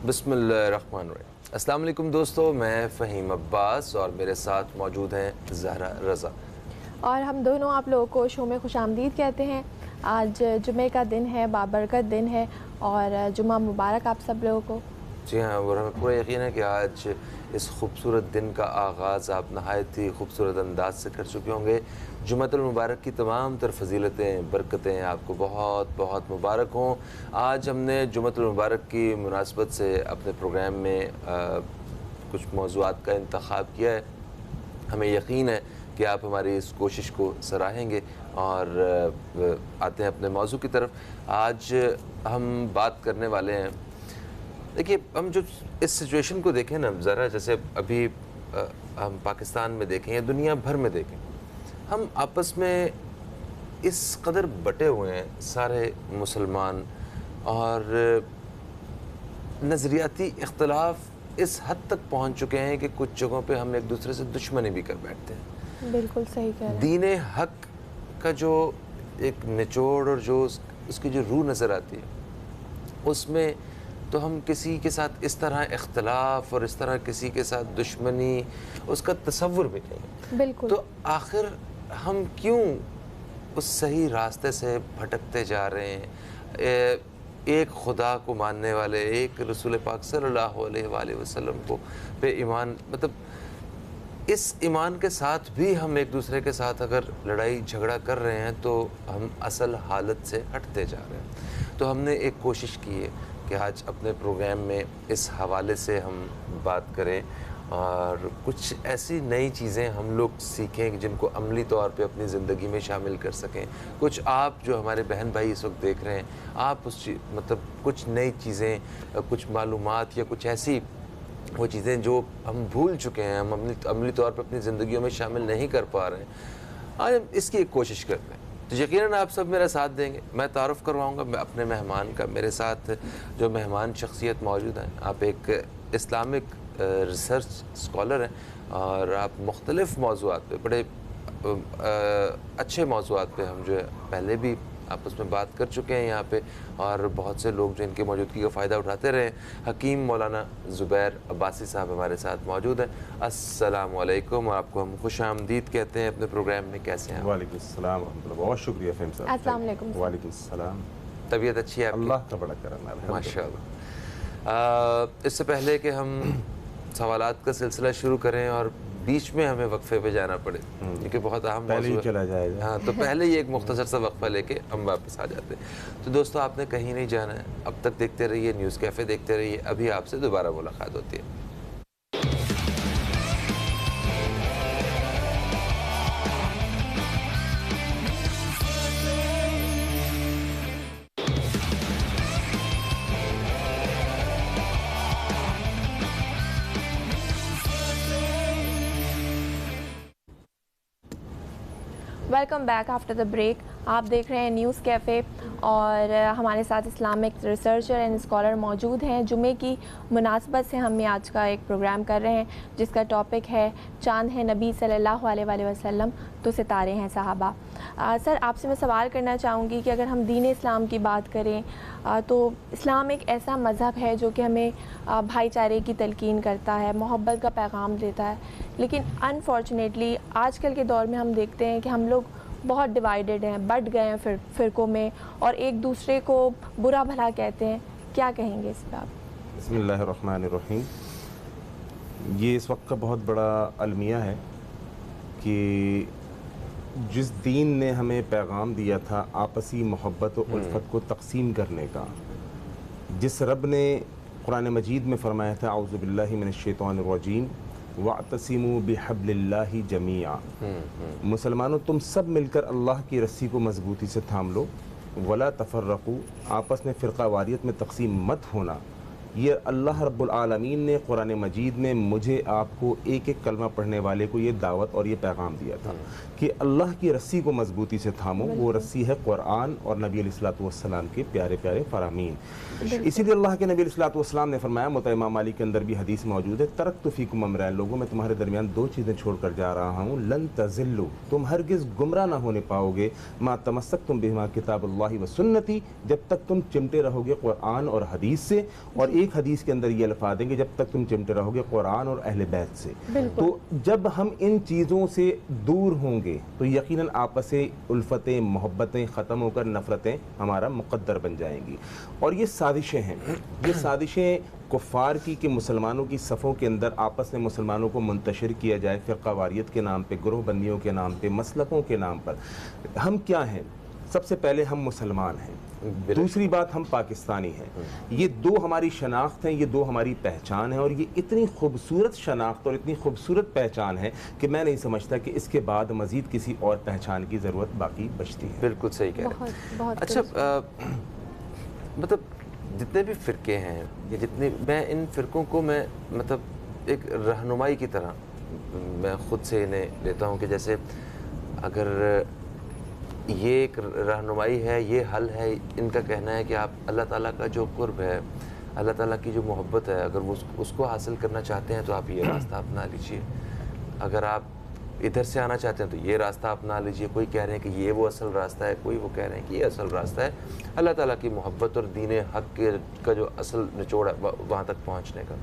بسم اللہ الرحمن الرحیم۔ السلام علیکم دوستو، میں فہیم عباس اور میرے ساتھ موجود ہیں زہرا رضا، اور ہم دونوں آپ لوگوں کو شو میں خوش آمدید کہتے ہیں۔ آج جمعے کا دن ہے، بابرکت دن ہے، اور جمعہ مبارک آپ سب لوگوں کو۔ جی ہاں، اور ہمیں پورا یقین ہے کہ آج اس خوبصورت دن کا آغاز آپ نہایت ہی خوبصورت انداز سے کر چکے ہوں گے۔ جمعۃ المبارک کی تمام تر فضیلتیں، برکتیں آپ کو بہت بہت مبارک ہوں۔ آج ہم نے جمعۃ المبارک کی مناسبت سے اپنے پروگرام میں کچھ موضوعات کا انتخاب کیا ہے۔ ہمیں یقین ہے کہ آپ ہماری اس کوشش کو سراہیں گے، اور آتے ہیں اپنے موضوع کی طرف۔ آج ہم بات کرنے والے ہیں، دیکھیے ہم جو اس سچویشن کو دیکھیں نا ذرا، جیسے ابھی ہم پاکستان میں دیکھیں یا دنیا بھر میں دیکھیں، ہم آپس میں اس قدر بٹے ہوئے ہیں سارے مسلمان، اور نظریاتی اختلاف اس حد تک پہنچ چکے ہیں کہ کچھ جگہوں پہ ہم ایک دوسرے سے دشمنی بھی کر بیٹھتے ہیں۔ بالکل صحیح کہہ رہے ہیں۔ دین حق کا جو ایک نچوڑ اور جو اس کی جو روح نظر آتی ہے، اس میں تو ہم کسی کے ساتھ اس طرح اختلاف اور اس طرح کسی کے ساتھ دشمنی اس کا تصور بھی نہیں ہے۔ بالکل۔ تو آخر ہم کیوں اس صحیح راستے سے بھٹکتے جا رہے ہیں؟ ایک خدا کو ماننے والے، ایک رسول پاک صلی اللہ علیہ وآلہ وسلم کو پہ ایمان، مطلب اس ایمان کے ساتھ بھی ہم ایک دوسرے کے ساتھ اگر لڑائی جھگڑا کر رہے ہیں تو ہم اصل حالت سے ہٹتے جا رہے ہیں۔ تو ہم نے ایک کوشش کی ہے کہ آج اپنے پروگرام میں اس حوالے سے ہم بات کریں، اور کچھ ایسی نئی چیزیں ہم لوگ سیکھیں جن کو عملی طور پہ اپنی زندگی میں شامل کر سکیں۔ کچھ آپ جو ہمارے بہن بھائی اس وقت دیکھ رہے ہیں، آپ مطلب کچھ نئی چیزیں، کچھ معلومات یا کچھ ایسی وہ چیزیں جو ہم بھول چکے ہیں، ہم عملی طور پہ اپنی زندگیوں میں شامل نہیں کر پا رہے ہیں، آج ہم اس کی ایک کوشش کرتے ہیں۔ تو یقیناً آپ سب میرا ساتھ دیں گے۔ میں تعارف کرواؤں گا اپنے مہمان کا۔ میرے ساتھ جو مہمان شخصیت موجود ہیں، آپ ایک اسلامک ریسرچ اسکالر ہیں، اور آپ مختلف موضوعات پہ، بڑے اچھے موضوعات پہ ہم جو ہے پہلے بھی آپس میں بات کر چکے ہیں یہاں پہ، اور بہت سے لوگ جو ان کی موجودگی کا فائدہ اٹھاتے رہے ہیں۔ حکیم مولانا زبیر عباسی صاحب ہمارے ساتھ موجود ہیں۔ السلام علیکم، اور آپ کو ہم خوش آمدید کہتے ہیں اپنے پروگرام میں۔ کیسے ہیں آپ؟ وعلیکم السلام ورحمۃ اللہ، بہت شکریہ فہم صاحب۔ السلام علیکم۔ وعلیکم السلام۔ طبیعت اچھی ہے آپ کی؟ اللہ کا بڑا کرم ہے، ماشاء اللہ۔ اس سے پہلے کہ ہم سوالات کا سلسلہ شروع کریں اور بیچ میں ہمیں وقفے پہ جانا پڑے کیونکہ بہت اہم پہلے ہی موضوع ہے، چلا جائے گا۔ ہاں، تو پہلے ہی ایک مختصر سا وقفہ لے کے ہم واپس آ جاتے ہیں۔ تو دوستو، آپ نے کہیں نہیں جانا ہے، اب تک دیکھتے رہیے نیوز کیفے، دیکھتے رہیے، ابھی آپ سے دوبارہ ملاقات ہوتی ہے۔ Welcome back after the break. آپ دیکھ رہے ہیں نیوز کیفے، اور ہمارے ساتھ اسلامک ریسرچر اینڈ اسکالر موجود ہیں۔ جمعے کی مناسبت سے ہم آج کا ایک پروگرام کر رہے ہیں جس کا ٹاپک ہے چاند ہے نبی صلی اللہ علیہ وآلہ وسلم تو ستارے ہیں صحابہ۔ سر، آپ سے میں سوال کرنا چاہوں گی کہ اگر ہم دین اسلام کی بات کریں تو اسلام ایک ایسا مذہب ہے جو کہ ہمیں بھائی چارے کی تلقین کرتا ہے، محبت کا پیغام دیتا ہے، لیکن انفارچونیٹلی آج کل کے دور میں ہم دیکھتے ہیں کہ ہم لوگ بہت ڈیوائیڈڈ ہیں، بٹ گئے ہیں فرقوں میں، اور ایک دوسرے کو برا بھلا کہتے ہیں۔ کیا کہیں گے اس پہ آپ؟ بسم اللہ الرحمن الرحیم۔ یہ اس وقت کا بہت بڑا المیہ ہے کہ جس دین نے ہمیں پیغام دیا تھا آپسی محبت و الفت کو تقسیم کرنے کا، جس رب نے قرآن مجید میں فرمایا تھا اعوذ باللہ من الشیطان الرجیم وَاعْتَصِمُوا بِحَبْلِ اللَّهِ جَمِيعًا، مسلمانوں تم سب مل کر اللہ کی رسی کو مضبوطی سے تھام لو، وَلَا تَفَرَّقُوا، آپس میں فرقہ واریت میں تقسیم مت ہونا۔ یہ اللہ رب العالمین نے قرآن مجید میں مجھے آپ کو ایک ایک کلمہ پڑھنے والے کو یہ دعوت اور یہ پیغام دیا تھا کہ اللہ کی رسی کو مضبوطی سے تھامو۔ وہ رسی ہے قرآن اور نبی علیہ الصلوۃ والسلام کے پیارے پیارے فرامین۔ اسی لیے اللہ کے نبی علیہ الصلوۃ والسلام نے فرمایا، مطلع امام مالک کے اندر بھی حدیث موجود ہے، ترکت فیکم امرین، لوگوں میں تمہارے درمیان دو چیزیں چھوڑ کر جا رہا ہوں، لن تضلوا، تم ہرگز گمراہ نہ ہونے پاؤ گے، ما تمسکتم بہما کتاب اللہ و سنتی، جب تک تم چمٹے رہو گے قرآن اور حدیث سے، اور ایک حدیث کے اندر یہ الفاظ ہیں کہ جب تک تم چمٹے رہو گے قرآن اور اہل بیت سے، تو جب ہم ان چیزوں سے دور ہوں گے تو یقیناً آپس الفتیں محبتیں ختم ہو کر نفرتیں ہمارا مقدر بن جائیں گی. اور یہ سازشیں ہیں، یہ سازشیں کفار کی کہ مسلمانوں کی صفوں کے اندر آپس میں مسلمانوں کو منتشر کیا جائے فرقہ واریت کے نام پہ، گروہ بندیوں کے نام پہ، مسلکوں کے نام پر. ہم کیا ہیں؟ سب سے پہلے ہم مسلمان ہیں، دوسری بات ہم پاکستانی ہیں. یہ دو ہماری شناخت ہیں، یہ دو ہماری پہچان ہے، اور یہ اتنی خوبصورت شناخت اور اتنی خوبصورت پہچان ہے کہ میں نہیں سمجھتا کہ اس کے بعد مزید کسی اور پہچان کی ضرورت باقی بچتی ہے. بالکل صحیح کہہ رہے ہیں. اچھا مطلب جتنے بھی فرقے ہیں، یہ جتنے، میں ان فرقوں کو میں مطلب ایک رہنمائی کی طرح میں خود سے انہیں لیتا ہوں کہ جیسے اگر یہ ایک رہنمائی ہے، یہ حل ہے. ان کا کہنا ہے کہ آپ اللہ تعالیٰ کا جو قرب ہے، اللہ تعالیٰ کی جو محبت ہے، اگر وہ اس کو حاصل کرنا چاہتے ہیں تو آپ یہ راستہ اپنا لیجئے. اگر آپ ادھر سے آنا چاہتے ہیں تو یہ راستہ اپنا لیجئے. کوئی کہہ رہے ہیں کہ یہ وہ اصل راستہ ہے، کوئی وہ کہہ رہے ہیں کہ یہ اصل راستہ ہے اللہ تعالیٰ کی محبت اور دین حق کا جو اصل نچوڑ ہے وہاں تک پہنچنے کا.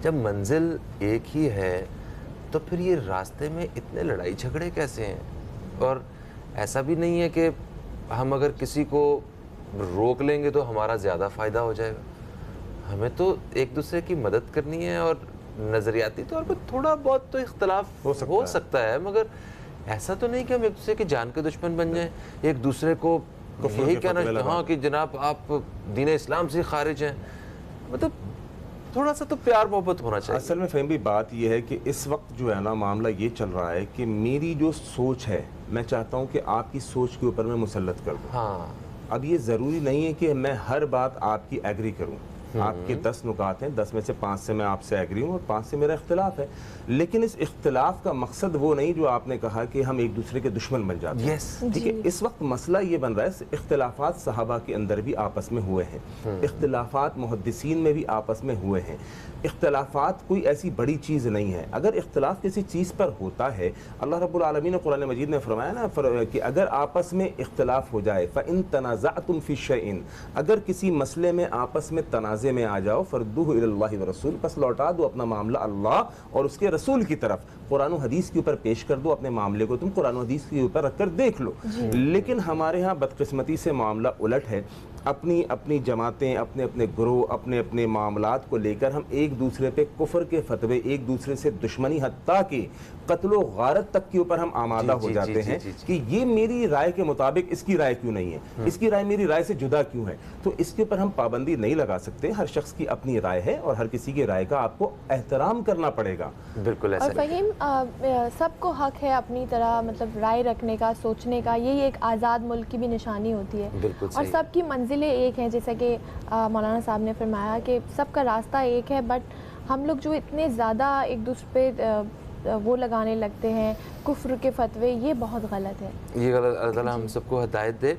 جب منزل ایک ہی ہے تو پھر یہ راستے میں اتنے لڑائی جھگڑے کیسے ہیں؟ اور ایسا بھی نہیں ہے کہ ہم اگر کسی کو روک لیں گے تو ہمارا زیادہ فائدہ ہو جائے گا. ہمیں تو ایک دوسرے کی مدد کرنی ہے، اور نظریاتی طور پر تھوڑا بہت تو اختلاف ہو سکتا ہے، مگر ایسا تو نہیں کہ ہم ایک دوسرے کے جان کے دشمن بن جائیں. ایک دوسرے کو یہی کہنا ہاں کہ جناب آپ دین اسلام سے خارج ہیں. مطلب تھوڑا سا تو پیار محبت ہونا چاہیے. اصل میں فہمی بات یہ ہے کہ اس وقت جو ہے نا معاملہ یہ چل رہا ہے کہ میری جو سوچ ہے میں چاہتا ہوں کہ آپ کی سوچ کے اوپر میں مسلط کر دوں. ہاں اب یہ ضروری نہیں ہے کہ میں ہر بات آپ کی ایگری کروں. آپ کے 10 نکات ہیں، 10 میں سے 5 سے میں آپ سے ایگری ہوں اور 5 سے میرا اختلاف ہے. لیکن اس اختلاف کا مقصد وہ نہیں جو آپ نے کہا کہ ہم ایک دوسرے کے دشمن بن جاتے ہیں. ٹھیک ہے، اس وقت مسئلہ یہ بن رہا ہے اختلافات صحابہ کے اندر بھی آپس میں ہوئے ہیں، اختلافات محدثین میں بھی آپس میں ہوئے ہیں. اختلافات کوئی ایسی بڑی چیز نہیں ہے. اگر اختلاف کسی چیز پر ہوتا ہے، اللہ رب العالمین نے قرآن مجید میں فرمایا نا کہ اگر آپس میں اختلاف ہو جائے فَإِن تَنَازَعْتُمْ فِي شَيْءٍ، اگر کسی مسئلے میں آپس میں تنازع میں آ جاؤ فَرُدُّوهُ إِلَى اللَّهِ وَرَسُولِهِ، پس لوٹا دو اپنا معاملہ اللہ اور اس کے رسول کی طرف، قرآن و حدیث کے اوپر پیش کر دو اپنے معاملے کو. تم قرآن و حدیث کے اوپر رکھ کر دیکھ لو. لیکن ہمارے ہاں بدقسمتی سے معاملہ الٹ ہے. اپنی جماعتیں، اپنے گروہ، اپنے معاملات کو لے کر ہم ایک دوسرے پہ کفر کے فتوے، ایک دوسرے سے دشمنی، حتیٰ کہ قتل و غارت تک کے اوپر ہم آمادہ ہو جاتے ہیں کہ یہ میری رائے کے مطابق اس کی رائے کیوں نہیں ہے، اس کی رائے میری رائے سے جدا کیوں ہے. تو اس کے اوپر ہم پابندی نہیں لگا سکتے. ہر شخص کی اپنی رائے ہے اور ہر کسی کی رائے کا آپ کو احترام کرنا پڑے گا. بالکل ایسا. اور فہیم، سب کو حق ہے اپنی طرح مطلب رائے رکھنے کا، سوچنے کا. یہی ایک آزاد ملک کی بھی نشانی ہوتی ہے. اور سب کی منزلیں ایک ہیں، جیسا کہ مولانا صاحب نے فرمایا کہ سب کا راستہ ایک ہے. بٹ ہم لوگ جو اتنے زیادہ ایک دوسرے پہ وہ لگانے لگتے ہیں کفر کے فتوے، یہ بہت غلط ہے. یہ غلط. اللہ تعالیٰ ہم سب کو ہدایت دے.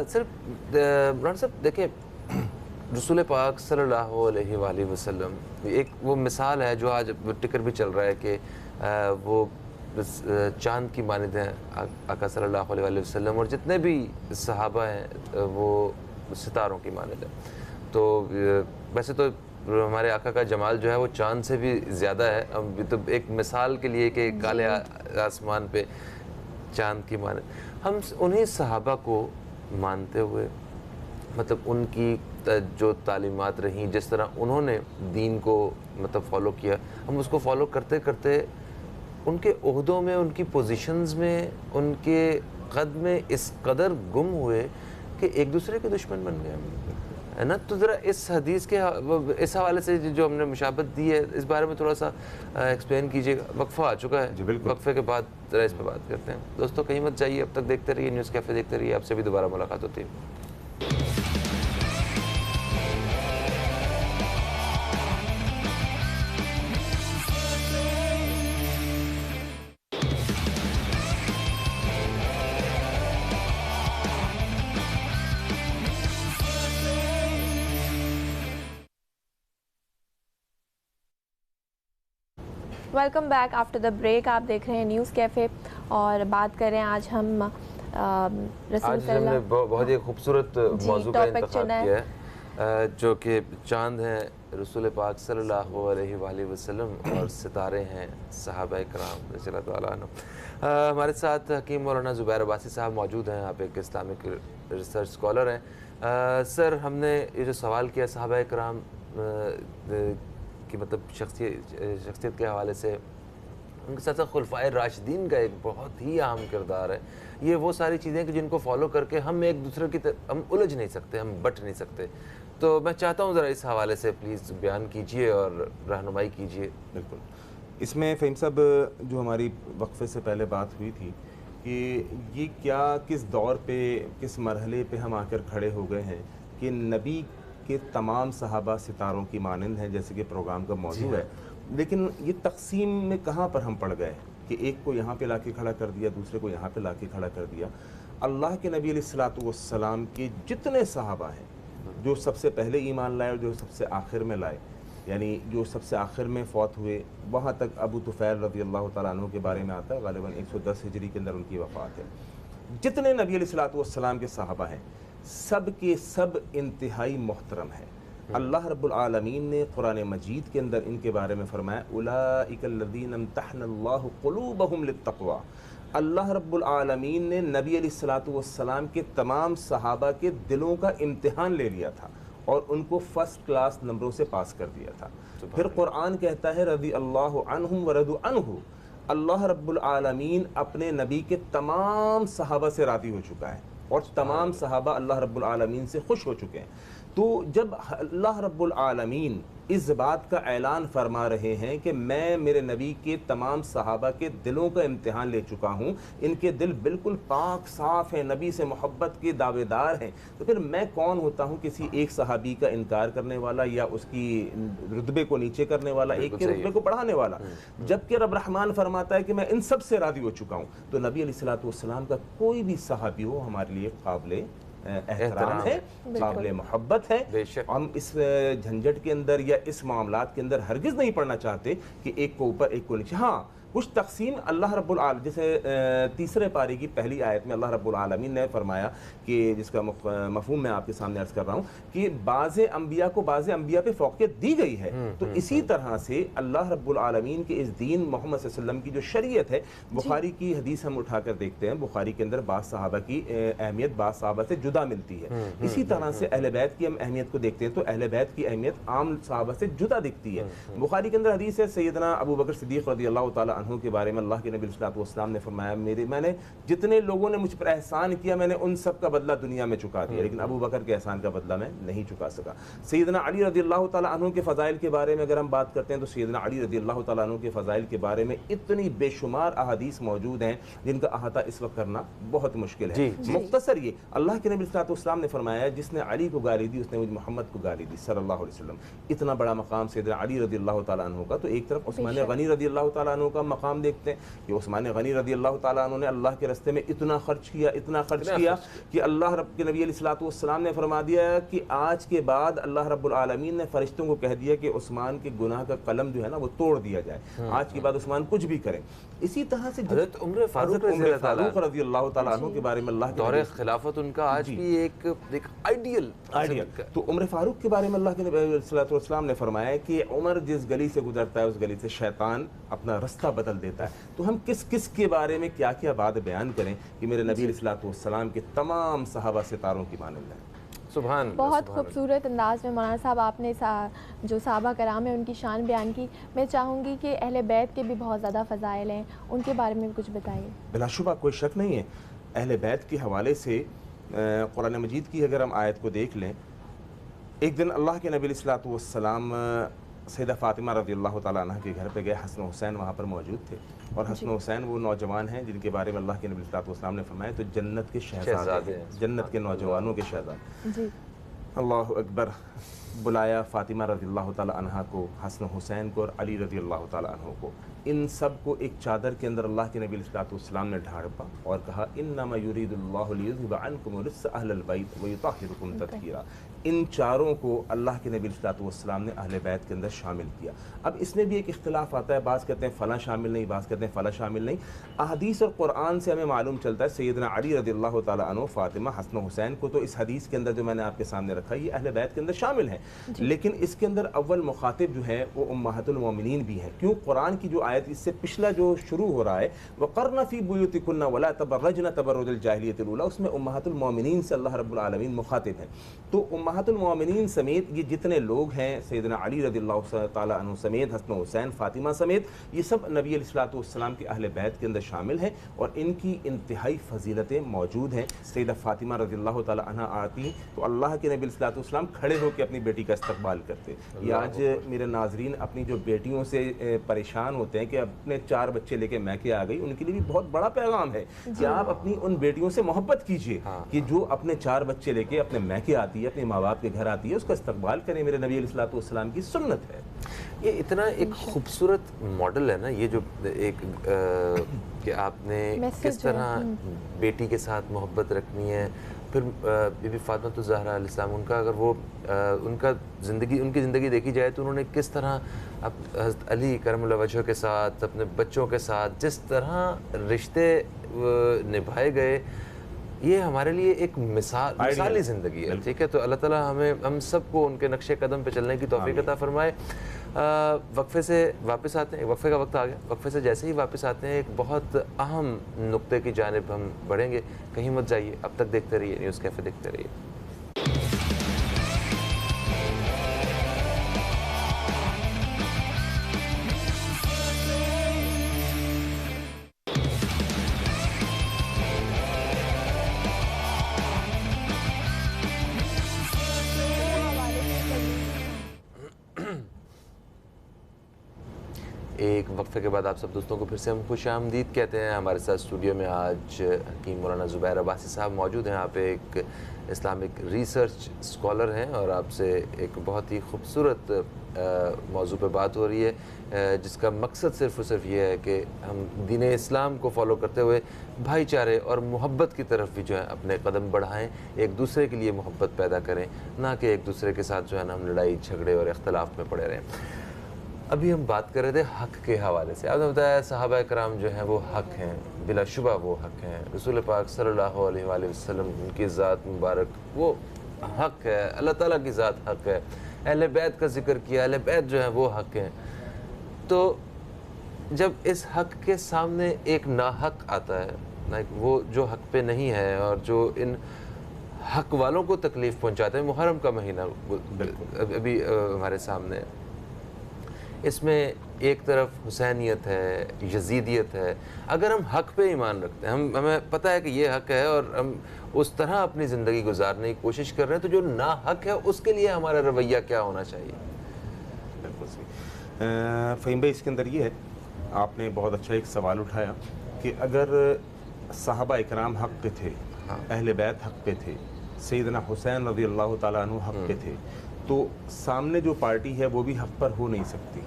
صرف مولانا صاحب دیکھیں، رسول پاک صلی اللہ علیہ وآلہ وسلم ایک وہ مثال ہے جو آج ٹکر بھی چل رہا ہے کہ وہ چاند کی مانند ہیں آقا صلی اللہ علیہ وآلہ وسلم، اور جتنے بھی صحابہ ہیں وہ ستاروں کی مانند ہیں. تو ویسے تو ہمارے آقا کا جمال جو ہے وہ چاند سے بھی زیادہ ہے. تو ایک مثال کے لیے کہ کالے آسمان پہ چاند کی مانند ہم انہیں صحابہ کو مانتے ہوئے، مطلب ان کی جو تعلیمات رہیں، جس طرح انہوں نے دین کو مطلب فالو کیا، ہم اس کو فالو کرتے کرتے ان کے عہدوں میں، ان کی پوزیشنز میں، ان کے قد میں اس قدر گم ہوئے کہ ایک دوسرے کے دشمن بن گئے ہے نا. تو ذرا اس حدیث کے اس حوالے سے جو ہم نے مشابہت دی ہے اس بارے میں تھوڑا سا ایکسپلین کیجیے گا. وقفہ آ چکا ہے، وقفے کے بعد ذرا اس پہ بات کرتے ہیں. دوستوں کہیں مت جائیے، اب تک دیکھتے رہیے نیوز کیفے، دیکھتے رہیے. آپ سے بھی دوبارہ ملاقات ہوتی ہے. Welcome back after the break. آپ دیکھ رہے ہیں نیوز کیفے اور بات کر رہے ہیں آج ہم رسول آج ہم نے بہت ہی خوبصورت موضوع کا انتخاب کیا ہے. جو کہ چاند ہیں رسول پاک صلی اللہ علیہ وآلہ وسلم اور ستارے ہیں صحابہ کرام رضی اللہ تعالیٰ عنہ. ہمارے ساتھ حکیم مولانا زبیر عباسی صاحب موجود ہیں. آپ ایک اسلامک ریسرچ اسکالر ہیں. سر ہم نے یہ جو سوال کیا صحابہ کرام کی مطلب شخصیت کے حوالے سے، ان کے ساتھ ساتھ خلفائے راشدین کا ایک بہت ہی اہم کردار ہے. یہ وہ ساری چیزیں کہ جن کو فالو کر کے ہم ایک دوسرے کی ہم الجھ نہیں سکتے، ہم بٹ نہیں سکتے. تو میں چاہتا ہوں ذرا اس حوالے سے پلیز بیان کیجئے اور رہنمائی کیجئے. بالکل. اس میں فہیم صاحب جو ہماری وقفے سے پہلے بات ہوئی تھی کہ یہ کیا کس دور پہ کس مرحلے پہ ہم آ کر کھڑے ہو گئے ہیں کہ نبی کے تمام صحابہ ستاروں کی مانند ہیں، جیسے کہ پروگرام کا موضوع ہے. لیکن یہ تقسیم میں کہاں پر ہم پڑ گئے کہ ایک کو یہاں پہ لا کے کھڑا کر دیا، دوسرے کو یہاں پہ لا کے کھڑا کر دیا. اللہ کے نبی علیہ الصلوۃ والسلام کے جتنے صحابہ ہیں، جو سب سے پہلے ایمان لائے اور جو سب سے آخر میں لائے، یعنی جو سب سے آخر میں فوت ہوئے، وہاں تک ابو طفیل رضی اللہ تعالیٰ عنہ کے بارے میں آتا ہے، غالباً 110 ہجری کے اندر ان کی وفات ہے. جتنے نبی علیہ الصلوۃ والسلام کے صحابہ ہیں سب کے سب انتہائی محترم ہیں. اللہ رب العالمین نے قرآن مجید کے اندر ان کے بارے میں فرمایا اولئک الذین امتحن اللہ قلوبہم للتقوی. اللہ رب العالمین نے نبی علیہ الصلوۃ والسلام کے تمام صحابہ کے دلوں کا امتحان لے لیا تھا اور ان کو فرسٹ کلاس نمبروں سے پاس کر دیا تھا. پھر قرآن کہتا ہے رضی اللہ عنہم ورضوا عنہ. اللہ رب العالمین اپنے نبی کے تمام صحابہ سے راضی ہو چکا ہے اور تمام صحابہ اللہ رب العالمین سے خوش ہو چکے ہیں. تو جب اللہ رب العالمین اس بات کا اعلان فرما رہے ہیں کہ میں میرے نبی کے تمام صحابہ کے دلوں کا امتحان لے چکا ہوں، ان کے دل بالکل پاک صاف ہیں، نبی سے محبت کے دعوے دار ہیں، تو پھر میں کون ہوتا ہوں کسی ایک صحابی کا انکار کرنے والا یا اس کی رتبے کو نیچے کرنے والا، ایک کے رتبے کو بڑھانے والا. جبکہ رب رحمان فرماتا ہے کہ میں ان سب سے راضی ہو چکا ہوں. تو نبی علیہ الصلوۃ والسلام کا کوئی بھی صحابی ہو ہمارے لیے قابل احترام ہے، قابل محبت ہے. ہم اس جھنجٹ کے اندر یا اس معاملات کے اندر ہرگز نہیں پڑنا چاہتے کہ ایک کو اوپر ایک کو نیچے. ہاں کچھ تقسیم اللہ رب العالمین، جیسے تیسرے پارے کی پہلی آیت میں اللہ رب العالمین نے فرمایا کہ جس کا مفہوم میں آپ کے سامنے عرض کر رہا ہوں کہ بعض انبیاء کو بعض انبیاء پہ فوقیت دی گئی ہے. تو اسی طرح سے اللہ رب العالمین کے اس دین محمد صلی اللہ علیہ وسلم کی جو شریعت ہے، بخاری کی حدیث ہم اٹھا کر دیکھتے ہیں، بخاری کے اندر بعض صحابہ کی اہمیت بعض صحابہ سے جدا ملتی ہے. اسی طرح سے اہل بیت کی ہم اہمیت کو دیکھتے ہیں تو اہل بیت کی اہمیت عام صحابہ سے جدا دکھتی ہے. بخاری کے اندر حدیث ہے سیدنا ابو بکر صدیق رضی اللہ تعالیٰ عنہ کے بارے میں اللہ کے نبی صلی اللہ علیہ وسلم نے فرمایا میں نے جتنے لوگوں نے مجھ پر احسان کیا میں نے ان سب کا بدلہ دنیا میں چکا دیا، لیکن ابو بکر کے احسان کا بدلہ میں نہیں چکا سکا. سیدنا علی رضی اللہ تعالیٰ عنہ کے فضائل کے بارے میں اگر ہم بات کرتے ہیں تو سیدنا علی رضی اللہ تعالیٰ عنہ کے فضائل کے بارے میں اتنی بے شمار احادیث موجود ہیں جن کا احاطہ اس وقت کرنا بہت مشکل ہے. مختصر یہ اللہ کے نبی صلی اللہ علیہ وسلم نے فرمایا جس نے علی کو گالی دی اس نے مجھ محمد کو گالی دی صلی اللہ علیہ وسلم. اتنا بڑا مقام سیدنا علی رضی اللہ تعالیٰ عنہ کا. تو ایک طرف عثمان غنی رضی اللہ تعالیٰ عنہ کا مقام دیکھتے ہیں کہ عثمان غنی رضی اللہ تعالیٰ عنہ نے اللہ کے راستے میں اتنا خرچ کیا کہ اللہ رب کے نبی علیہ الصلوۃ والسلام نے فرما دیا کہ آج کے بعد اللہ رب العالمین نے فرشتوں کو کہہ دیا کہ عثمان کے گناہ کا قلم جو ہے نا وہ توڑ دیا جائے، آج کے بعد عثمان کچھ بھی کریں. اسی طرح سے حضرت عمر فاروق رضی اللہ تعالیٰ عنہ کے بارے میں اللہ کے دور خلافت ان کا آج بھی ایک آئیڈیل. تو عمر فاروق کے بارے میں اللہ کے نبی علیہ الصلوۃ والسلام نے فرمایا کہ عمر جس گلی سے گزرتا ہے اس گلی سے شیطان اپنا رستہ بدل دیتا ہے. تو ہم کس کے بارے میں کیا کیا بات بیان کریں کہ میرے نبی علیہ الصلوۃ والسلام کے تمام صحابہ ستاروں کی مانند ہیں. سبحان بہت خوبصورت انداز میں مولانا صاحب آپ نے جو صحابہ کرام ہیں ان کی شان بیان کی. میں چاہوں گی کہ اہل بیت کے بھی بہت زیادہ فضائل ہیں، ان کے بارے میں بھی کچھ بتائیے. بلا شبہ کوئی شک نہیں ہے اہل بیت کے حوالے سے قرآن مجید کی اگر ہم آیت کو دیکھ لیں، ایک دن اللہ کے نبی علیہ الصلوۃ والسلام سیدہ فاطمہ رضی اللہ تعالیٰ عنہ کے گھر پہ گئے. حسن و حسین وہاں پر موجود تھے اور حسن و حسین وہ نوجوان ہیں جن کے بارے میں اللہ کے نبی صلی اللہ علیہ وسلم نے فرمایا تو جنت کے شہزادے ہیں، جنت کے نوجوانوں کے شہزادے. اللہ اکبر. بلایا فاطمہ رضی اللہ تعالیٰ عنہ کو، حسن و حسین کو اور علی رضی اللہ تعالیٰ عنہ کو. ان سب کو ایک چادر کے اندر اللہ کے نبی علیہ الصلوۃ والسلام نے ڈھانپا اور کہا انما یرید اللہ لیذھب عنکم الرجس اہل البیت ویطہرکم تطہیرا. ان چاروں کو اللہ کے نبی علیہ الصلوۃ والسلام نے اہل بیت کے اندر شامل کیا. اب اس میں بھی ایک اختلاف آتا ہے, بعض کہتے ہیں فلاں شامل نہیں, بعض کہتے ہیں فلاں شامل نہیں. احادیث اور قرآن سے ہمیں معلوم چلتا ہے سیدنا علی رضی اللہ تعالیٰ عنہ, فاطمہ, حسن و حسین کو تو اس حدیث کے اندر جو میں نے آپ کے سامنے رکھا یہ اہل بیت کے اندر شامل ہیں, لیکن اس کے اندر اول مخاطب جو ہے وہ امہات المومنین بھی ہیں. کیوں؟ قرآن کی جو آیت اس سے پچھلا جو شروع ہو رہا ہے وَقَرْنَ فِي بُيُوتِكُنَّ وَلَا تَبَرَّجْنَ تَبَرُّجَ الْجَاهِلِيَّةِ الْأُولَىٰ, اس میں امہات المومنین سے اللہ رب العالمین مخاطب ہیں. تو امہات المومنین سمیت یہ جتنے لوگ ہیں, سیدنا علی رضی اللہ تعالیٰ عنہ سمیت, حسن و حسین, فاطمہ سمیت, یہ سب نبی علیہ الصلوۃ والسلام کے اہل بیت کے اندر شامل ہیں اور ان کی انتہائی فضیلتیں موجود ہیں. سیدہ فاطمہ رضی اللہ تعالیٰ عنہ آتی تو اللہ کے نبی علیہ الصلوۃ والسلام کھڑے ہو کے اپنی بیٹی کا استقبال کرتے. یہ آج میرے ناظرین اپنی جو بیٹیوں سے پریشان ہوتے ہیں کہ اپنے 4 بچے لے کے میکے آ گئی, ان کے لیے بھی بہت بڑا پیغام ہے کہ آپ اپنی ان بیٹیوں سے محبت کیجئے کہ جو اپنے 4 بچے لے کے اپنے میکے آتی ہے, اپنے ماں باپ کے گھر آتی ہے, اس کا استقبال کریں. میرے نبی علیہ الصلوۃ والسلام کی سنت ہے. یہ اتنا ایک خوبصورت ماڈل ہے نا, یہ جو ایک کہ آپ نے کس طرح بیٹی کے ساتھ محبت رکھنی ہے. پھر بی بی فاطمہ الزہرا علیہ السلام, ان کا اگر وہ ان کی زندگی دیکھی جائے تو انہوں نے کس طرح حضرت علی کرم اللہ وجہہ کے ساتھ, اپنے بچوں کے ساتھ جس طرح رشتے نبھائے گئے, یہ ہمارے لیے ایک مثالی زندگی ہے. ٹھیک ہے, تو اللہ تعالیٰ ہم سب کو ان کے نقش قدم پہ چلنے کی توفیق عطا فرمائے. وقفے سے واپس آتے ہیں, وقفے کا وقت آ گیا. وقفے سے جیسے ہی واپس آتے ہیں ایک بہت اہم نقطے کی جانب ہم بڑھیں گے. کہیں مت جائیے, اب تک دیکھتے رہیے نیوز کیفے, دیکھتے رہیے. ایک وقفے کے بعد آپ سب دوستوں کو پھر سے ہم خوش آمدید کہتے ہیں. ہمارے ساتھ اسٹوڈیو میں آج حکیم مولانا زبیر عباسی صاحب موجود ہیں. آپ ایک اسلامک ریسرچ اسکالر ہیں اور آپ سے ایک بہت ہی خوبصورت موضوع پہ بات ہو رہی ہے جس کا مقصد صرف اور صرف یہ ہے کہ ہم دین اسلام کو فالو کرتے ہوئے بھائی چارے اور محبت کی طرف بھی جو ہے اپنے قدم بڑھائیں, ایک دوسرے کے لیے محبت پیدا کریں, نہ کہ ایک دوسرے کے ساتھ جو ہے نا ہم لڑائی جھگڑے اور اختلاف میں پڑے رہیں. ابھی ہم بات کر رہے تھے حق کے حوالے سے. آپ نے بتایا صحابہ کرام جو ہیں وہ حق ہیں, بلا شبہ وہ حق ہیں. رسول پاک صلی اللہ علیہ وآلہ وسلم ان کی ذات مبارک وہ حق ہے, اللہ تعالیٰ کی ذات حق ہے. اہل بیت کا ذکر کیا, اہل بیت جو ہیں وہ حق ہیں. تو جب اس حق کے سامنے ایک ناحق آتا ہے, وہ جو حق پہ نہیں ہے اور جو ان حق والوں کو تکلیف پہنچاتے ہیں, محرم کا مہینہ ابھی ہمارے سامنے ہے, اس میں ایک طرف حسینیت ہے, یزیدیت ہے. اگر ہم حق پہ ایمان رکھتے ہیں, ہمیں پتہ ہے کہ یہ حق ہے اور ہم اس طرح اپنی زندگی گزارنے کی کوشش کر رہے ہیں, تو جو نا حق ہے اس کے لیے ہمارا رویہ کیا ہونا چاہیے؟ بالکل صحیح. فہیم بھائی, اس کے اندر یہ ہے, آپ نے بہت اچھا ایک سوال اٹھایا کہ اگر صحابہ اکرام حق پہ تھے, اہل بیت حق پہ تھے, سیدنا حسین رضی اللہ تعالیٰ عنہ حق پہ تھے, تو سامنے جو پارٹی ہے وہ بھی حق پر ہو نہیں سکتی.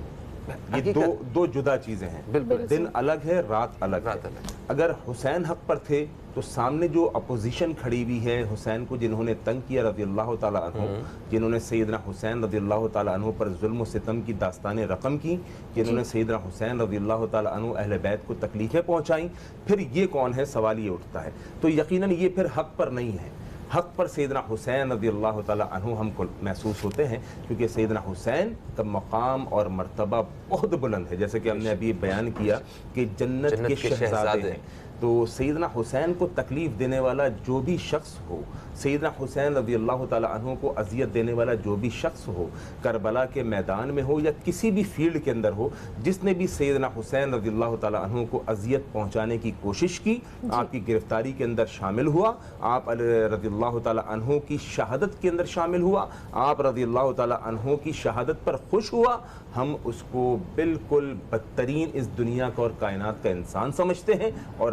یہ دو جدا چیزیں ہیں. دن الگ ہے, رات الگ ہے. اگر حسین حق پر تھے تو سامنے جو اپوزیشن کھڑی ہوئی ہے حسین کو, جنہوں نے تنگ کیا رضی اللہ تعالیٰ عنہ, جنہوں نے سیدنا حسین رضی اللہ تعالیٰ عنہ پر ظلم و ستم کی داستانیں رقم کی, جنہوں نے سیدنا حسین رضی اللہ تعالیٰ عنہ اہل بیت کو تکلیفیں پہنچائیں, پھر یہ کون ہے, سوال یہ اٹھتا ہے. تو یقیناً یہ پھر حق پر نہیں ہے. حق پر سیدنا حسین رضی اللہ تعالیٰ عنہ ہم کو محسوس ہوتے ہیں, کیونکہ سیدنا حسین کا مقام اور مرتبہ بہت بلند ہے, جیسے کہ ہم نے ابھی بیان کیا کہ جنت کے شہزادے ہیں. تو سیدنا حسین کو تکلیف دینے والا جو بھی شخص ہو, سیدنا حسین رضی اللہ تعالیٰ عنہ کو اذیت دینے والا جو بھی شخص ہو, کربلا کے میدان میں ہو یا کسی بھی فیلڈ کے اندر ہو, جس نے بھی سیدنا حسین رضی اللہ تعالیٰ عنہ کو اذیت پہنچانے کی کوشش کی, آپ کی گرفتاری کے اندر شامل ہوا, آپ رضی اللہ تعالیٰ عنہ کی شہادت کے اندر شامل ہوا, آپ رضی اللہ تعالیٰ عنہ کی شہادت پر خوش ہوا, ہم اس کو بالکل بدترین اس دنیا کا اور کائنات کا انسان سمجھتے ہیں اور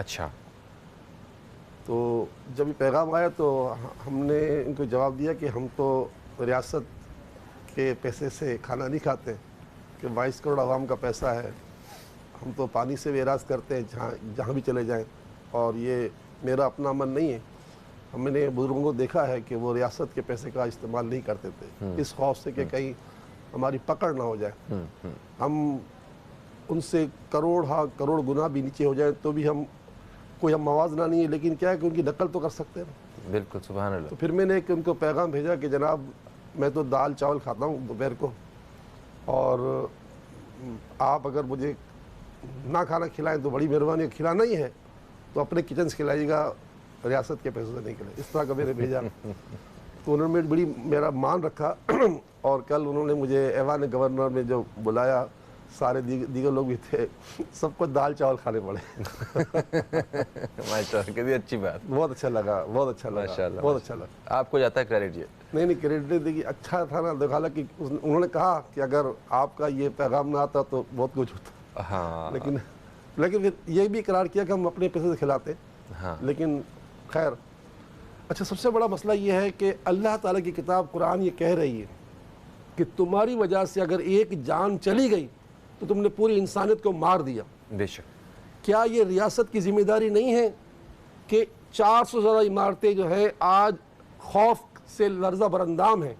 اچھا. تو جب یہ پیغام آیا تو ہم نے ان کو جواب دیا کہ ہم تو ریاست کے پیسے سے کھانا نہیں کھاتے کہ 22 کروڑ عوام کا پیسہ ہے, ہم تو پانی سے بھی اعراض کرتے ہیں جہاں بھی چلے جائیں, اور یہ میرا اپنا من نہیں ہے. ہم نے بزرگوں کو دیکھا ہے کہ وہ ریاست کے پیسے کا استعمال نہیں کرتے تھے اس خوف سے کہ کہیں ہماری پکڑ نہ ہو جائے, ہم ان سے کروڑ گنا بھی نیچے ہو جائیں تو بھی ہم موازنہ نہیں ہے, لیکن کیا ہے کہ ان کی نقل تو کر سکتے ہیں. بالکل, سبحان اللہ. تو پھر میں نے ان کو پیغام بھیجا کہ جناب میں تو دال چاول کھاتا ہوں دوپہر کو, اور آپ اگر مجھے نہ کھانا کھلائیں تو بڑی مہربانی, کھلانا ہی ہے تو اپنے کچن سے کھلائیے گا, ریاست کے پیسوں سے نہیں کھلائے. اس طرح کا میں نے بھیجا. تو انہوں نے بڑی میرا مان رکھا, اور کل انہوں نے مجھے ایوان گورنر میں جو بلایا, سارے دیگر لوگ بھی تھے, سب کو دال چاول کھانے پڑے. ماشاءاللہ, کتنی اچھی بات. بہت اچھا لگا, بہت اچھا لگا, ماشاءاللہ, بہت اچھا لگا. آپ کو جاتا ہے کریڈٹ یہ؟ نہیں کریڈٹ دیکھیے اچھا تھا نا, دیکھا کہ انہوں نے کہا کہ اگر آپ کا یہ پیغام نہ آتا تو بہت کچھ ہوتا. ہاں, لیکن پھر یہ بھی اقرار کیا کہ ہم اپنے پیسے سے کھلاتے. ہاں, لیکن خیر. اچھا, سب سے بڑا مسئلہ یہ ہے کہ اللہ تعالیٰ کی کتاب قرآن یہ کہہ رہی ہے کہ تمہاری وجہ سے اگر ایک جان چلی گئی تو تم نے پوری انسانیت کو مار دیا. بے شک. کیا یہ ریاست کی ذمہ داری نہیں ہے کہ 400 زیادہ عمارتیں جو ہے آج خوف سے لرزہ براندام ہیں,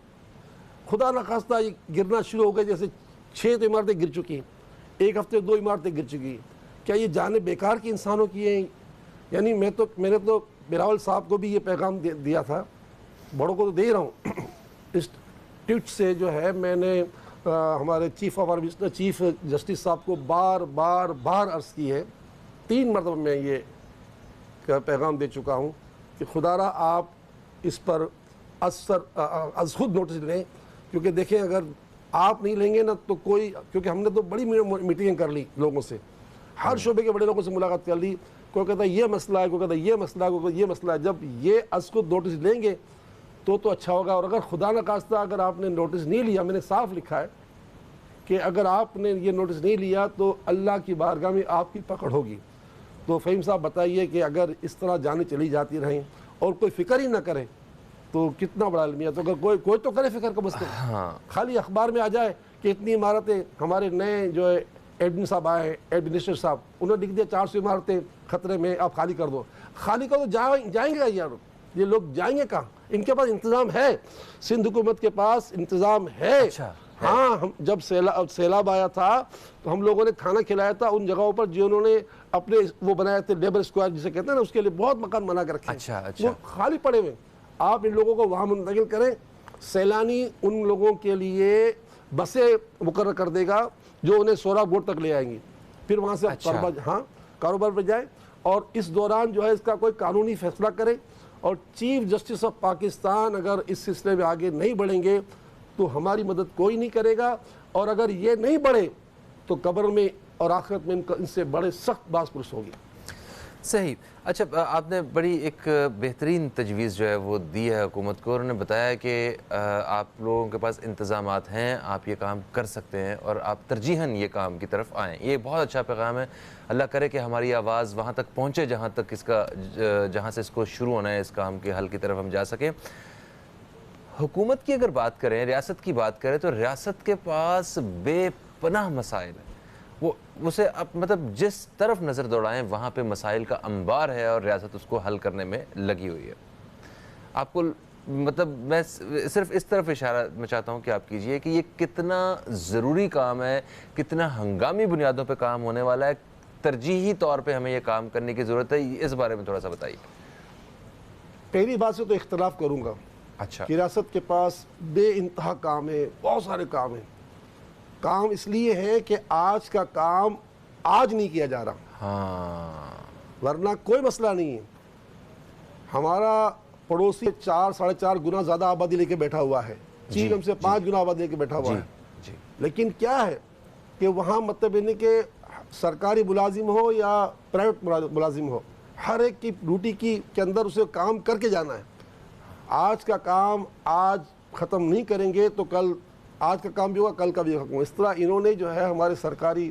خدا نخواستہ یہ گرنا شروع ہو گئے, جیسے 6 تو عمارتیں گر چکی ہیں, ایک ہفتے 2 عمارتیں گر چکی ہیں. کیا یہ جانیں بیکار کی انسانوں کی ہیں؟ یعنی میں نے تو بلاول صاحب کو بھی یہ پیغام دیا تھا, بڑوں کو تو دے رہا ہوں. اس ٹویٹ سے جو ہے میں نے ہمارے چیف جسٹس صاحب کو بار عرض کی ہے, 3 مرتبہ میں یہ پیغام دے چکا ہوں کہ خدا را آپ اس پر از خود نوٹس لیں, کیونکہ دیکھیں اگر آپ نہیں لیں گے نا تو کوئی, کیونکہ ہم نے تو بڑی میٹنگیں کر لی لوگوں سے, ہر شعبے کے بڑے لوگوں سے ملاقات کر لی, کوئی کہتا ہے یہ مسئلہ ہے, کوئی کہتا ہے یہ مسئلہ ہے, کوئی کہتا ہے یہ مسئلہ ہے. جب یہ از خود نوٹس لیں گے تو اچھا ہوگا. اور اگر خدا نخواستہ اگر آپ نے نوٹس نہیں لیا, میں نے صاف لکھا ہے کہ اگر آپ نے یہ نوٹس نہیں لیا تو اللہ کی بارگاہ میں آپ کی پکڑ ہوگی. تو فہیم صاحب بتائیے کہ اگر اس طرح جانیں چلی جاتی رہیں اور کوئی فکر ہی نہ کرے تو کتنا بڑا المیہ. تو اگر کوئی تو کرے فکر کا, بس خالی اخبار میں آ جائے کہ اتنی عمارتیں, ہمارے نئے جو ہے ایڈمن صاحب آئے, ایڈمنسٹریٹر صاحب, انہوں نے لکھ دیا 400 عمارتیں خطرے میں, آپ خالی کر دو. خالی کر دو, جائیں گے یار, یہ لوگ جائیں گے کہاں؟ ان کے پاس انتظام ہے, سندھ حکومت کے پاس انتظام ہے. ہاں, ہم جب سیلاب آیا تھا تو ہم لوگوں نے کھانا کھلایا تھا ان جگہوں پر جنہوں نے اپنے وہ بنایا تھے لیبر اسکوائر جسے کہتے ہیں نا, اس کے لیے بہت مکان بنا کے رکھے, وہ خالی پڑے ہوئے. آپ ان لوگوں کو وہاں منتقل کریں, سیلانی ان لوگوں کے لیے بسیں مقرر کر دے گا جو انہیں سورا بورڈ تک لے آئیں گی, پھر وہاں سے کاروبار پہ جائیں. اور اس دوران جو ہے اس کا کوئی قانونی فیصلہ کریں, اور چیف جسٹس آف پاکستان اگر اس سلسلے میں آگے نہیں بڑھیں گے تو ہماری مدد کوئی نہیں کرے گا, اور اگر یہ نہیں بڑھے تو قبر میں اور آخرت میں ان سے بڑے سخت باز پرس ہوگی. صحیح. اچھا, آپ نے بڑی ایک بہترین تجویز جو ہے وہ دی ہے حکومت کو, اور انہوں نے بتایا کہ آپ لوگوں کے پاس انتظامات ہیں, آپ یہ کام کر سکتے ہیں, اور آپ ترجیحاً یہ کام کی طرف آئیں. یہ بہت اچھا پیغام ہے. اللہ کرے کہ ہماری آواز وہاں تک پہنچے جہاں سے اس کو شروع ہونا ہے, اس کام کے حل کی طرف ہم جا سکیں. حکومت کی اگر بات کریں, ریاست کی بات کریں, تو ریاست کے پاس بے پناہ مسائل ہیں. وہ اسے مطلب جس طرف نظر دوڑائیں وہاں پہ مسائل کا انبار ہے, اور ریاست اس کو حل کرنے میں لگی ہوئی ہے. آپ کو مطلب میں صرف اس طرف اشارہ میں چاہتا ہوں کہ آپ کیجئے کہ یہ کتنا ضروری کام ہے, کتنا ہنگامی بنیادوں پہ کام ہونے والا ہے, ترجیحی طور پہ ہمیں یہ کام کرنے کی ضرورت ہے. اس بارے میں تھوڑا سا بتائیے. پہلی بات سے تو اختلاف کروں گا. اچھا. ریاست کے پاس بے انتہا کام ہے, بہت سارے کام ہیں. کام اس لیے ہے کہ آج کا کام آج نہیں کیا جا رہا, ہاں, ورنہ کوئی مسئلہ نہیں ہے. ہمارا پڑوسی 4-4.5 گنا زیادہ آبادی لے کے بیٹھا ہوا ہے, چین ہم سے 5 گنا آبادی لے کے بیٹھا ہوا ہے. لیکن کیا ہے کہ وہاں مطلب یعنی کہ سرکاری ملازم ہو یا پرائیویٹ ملازم ہو, ہر ایک کی ڈیوٹی کے اندر اسے کام کر کے جانا ہے. آج کا کام آج ختم نہیں کریں گے تو کل آج کا کام بھی ہوگا, کل کا بھی ہوگا. اس طرح انہوں نے جو ہے ہمارے سرکاری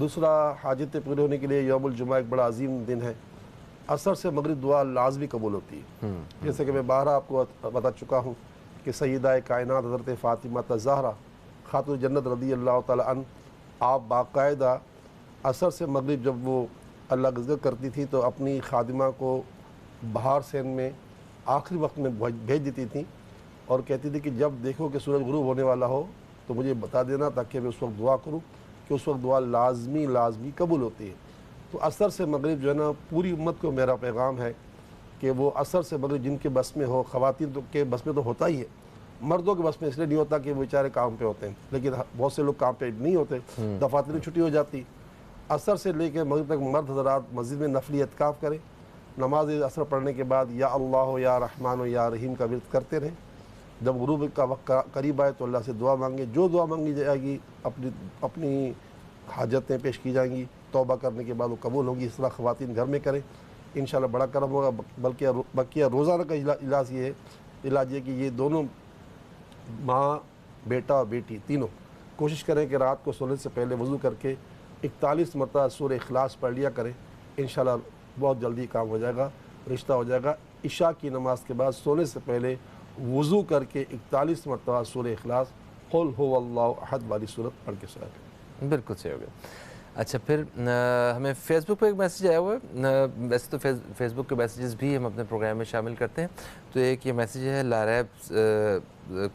دوسرا حاجتیں پوری ہونے کے لیے یوم الجمعہ ایک بڑا عظیم دن ہے. عصر سے مغرب دعا لازمی قبول ہوتی ہے. جیسے کہ میں بارہا آپ کو بتا چکا ہوں کہ سیدہ کائنات حضرت فاطمہ الزہرا خاتون جنت رضی اللہ تعالیٰ عنہ آپ باقاعدہ عصر سے مغرب جب وہ اللہ کا ذکر کرتی تھی تو اپنی خادمہ کو بہار سین میں آخری وقت میں بھیج دیتی تھیں اور کہتی تھی کہ جب دیکھو کہ سورج غروب ہونے والا ہو تو مجھے بتا دینا تاکہ میں اس وقت دعا کروں کہ اس وقت دعا لازمی قبول ہوتی ہے. تو عصر سے مغرب جو ہے نا پوری امت کو میرا پیغام ہے کہ وہ عصر سے مغرب جن کے بس میں ہو, خواتین کے بس میں تو ہوتا ہی ہے, مردوں کے بس میں اس لیے نہیں ہوتا کہ وہ بیچارے کام پہ ہوتے ہیں, لیکن بہت سے لوگ کام پہ نہیں ہوتے, دفاتر میں چھٹی ہو جاتی. عصر سے لے کے مغرب تک مرد حضرات مسجد میں نفلی اعتکاف کریں, نماز عصر پڑھنے کے بعد یا اللہ یا رحمان و یا رحیم کا ورد کرتے رہیں. جب غروب کا وقت قریب آئے تو اللہ سے دعا مانگیں, جو دعا مانگی جائے گی اپنی حاجتیں پیش کی جائیں گی, توبہ کرنے کے بعد وہ قبول ہوں گی. اس طرح خواتین گھر میں کریں, انشاءاللہ بڑا کرم ہوگا. بلکہ روزانہ کا علاج یہ ہے کہ یہ دونوں ماں بیٹا اور بیٹی تینوں کوشش کریں کہ رات کو سونے سے پہلے وضو کر کے 41 مرتبہ سورہ اخلاص پڑھ لیا کریں. انشاءاللہ بہت جلدی کام ہو جائے گا, رشتہ ہو جائے گا. عشاء کی نماز کے بعد سونے سے پہلے وضو کر کے 41 مرتبہ سورہ اخلاص قل هو اللہ احد والی صورت پڑھ کے سویا کریں. بالکل صحیح ہو گیا. اچھا پھر ہمیں فیس بک پہ ایک میسیج آیا ہوا ہے, ویسے تو فیس بک کے میسیجز بھی ہم اپنے پروگرام میں شامل کرتے ہیں. تو ایک یہ میسیج ہے, لاریب